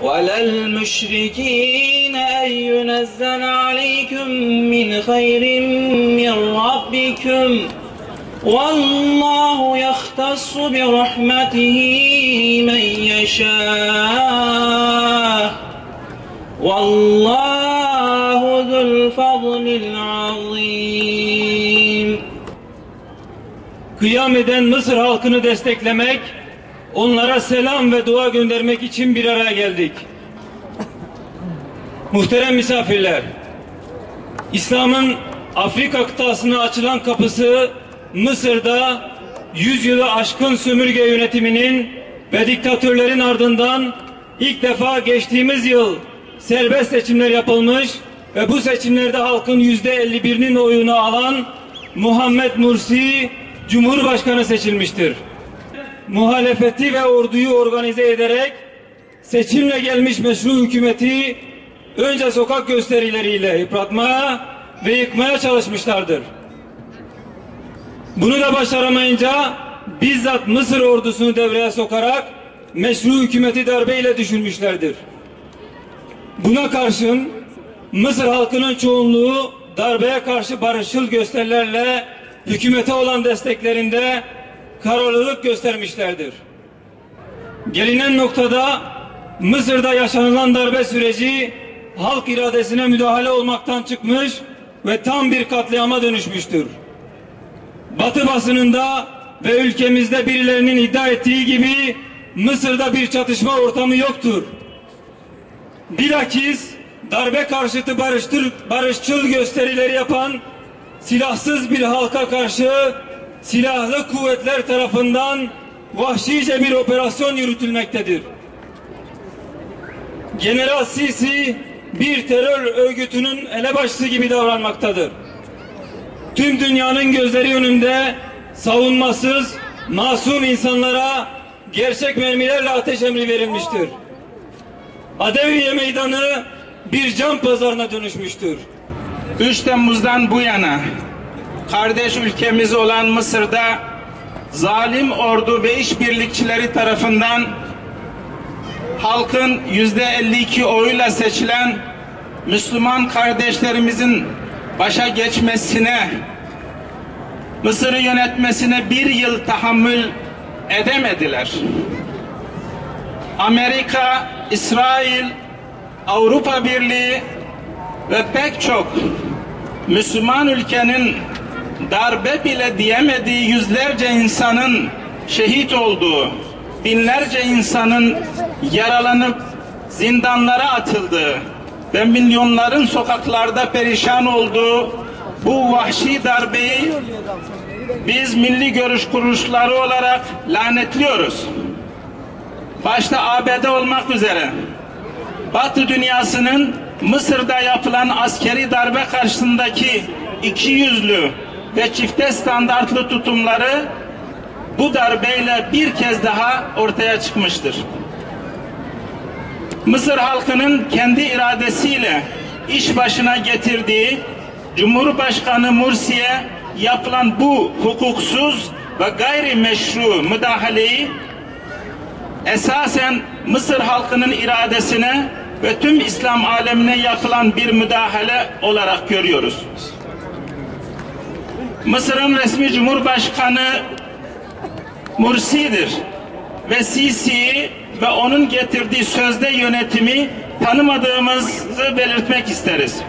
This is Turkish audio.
ولا المشركين أن ينزل عليكم من خير من ربكم والله يختص برحمته من يشاء والله ذو الفضل العظيم. Kıyam eden Mısır halkını desteklemek, onlara selam ve dua göndermek için bir araya geldik. Muhterem misafirler, İslam'ın Afrika kıtasına açılan kapısı Mısır'da 100 yılı aşkın sömürge yönetiminin ve diktatörlerin ardından ilk defa geçtiğimiz yıl serbest seçimler yapılmış ve bu seçimlerde halkın %51'inin oyunu alan Muhammed Mursi Cumhurbaşkanı seçilmiştir. Muhalefeti ve orduyu organize ederek seçimle gelmiş meşru hükümeti önce sokak gösterileriyle yıpratmaya ve yıkmaya çalışmışlardır. Bunu da başaramayınca bizzat Mısır ordusunu devreye sokarak meşru hükümeti darbeyle düşürmüşlerdir. Buna karşın Mısır halkının çoğunluğu darbeye karşı barışçıl gösterilerle hükümete olan desteklerinde kararlılık göstermişlerdir. Gelinen noktada Mısır'da yaşanılan darbe süreci halk iradesine müdahale olmaktan çıkmış ve tam bir katliama dönüşmüştür. Batı basınında ve ülkemizde birilerinin iddia ettiği gibi Mısır'da bir çatışma ortamı yoktur. Bilakis darbe karşıtı barışçıl gösterileri yapan silahsız bir halka karşı silahlı kuvvetler tarafından vahşice bir operasyon yürütülmektedir. General Sisi bir terör örgütünün elebaşısı gibi davranmaktadır. Tüm dünyanın gözleri önünde savunmasız, masum insanlara gerçek mermilerle ateş emri verilmiştir. Adeviye meydanı bir can pazarına dönüşmüştür. 3 Temmuz'dan bu yana kardeş ülkemiz olan Mısır'da zalim ordu ve işbirlikçileri tarafından halkın %52 oyuyla seçilen Müslüman kardeşlerimizin başa geçmesine, Mısır'ı yönetmesine 1 yıl tahammül edemediler. Amerika, İsrail, Avrupa Birliği ve pek çok Müslüman ülkenin darbe bile diyemediği yüzlerce insanın şehit olduğu, binlerce insanın yaralanıp zindanlara atıldığı ve milyonların sokaklarda perişan olduğu bu vahşi darbeyi biz milli görüş kuruluşları olarak lanetliyoruz. Başta ABD olmak üzere Batı dünyasının Mısır'da yapılan askeri darbe karşısındaki ikiyüzlü ve çifte standartlı tutumları bu darbeyle bir kez daha ortaya çıkmıştır. Mısır halkının kendi iradesiyle iş başına getirdiği Cumhurbaşkanı Mursi'ye yapılan bu hukuksuz ve gayrimeşru müdahaleyi esasen Mısır halkının iradesine ve tüm İslam alemine yapılan bir müdahale olarak görüyoruz. Mısır'ın resmi Cumhurbaşkanı Mursi'dir ve Sisi'yi ve onun getirdiği sözde yönetimi tanımadığımızı belirtmek isteriz.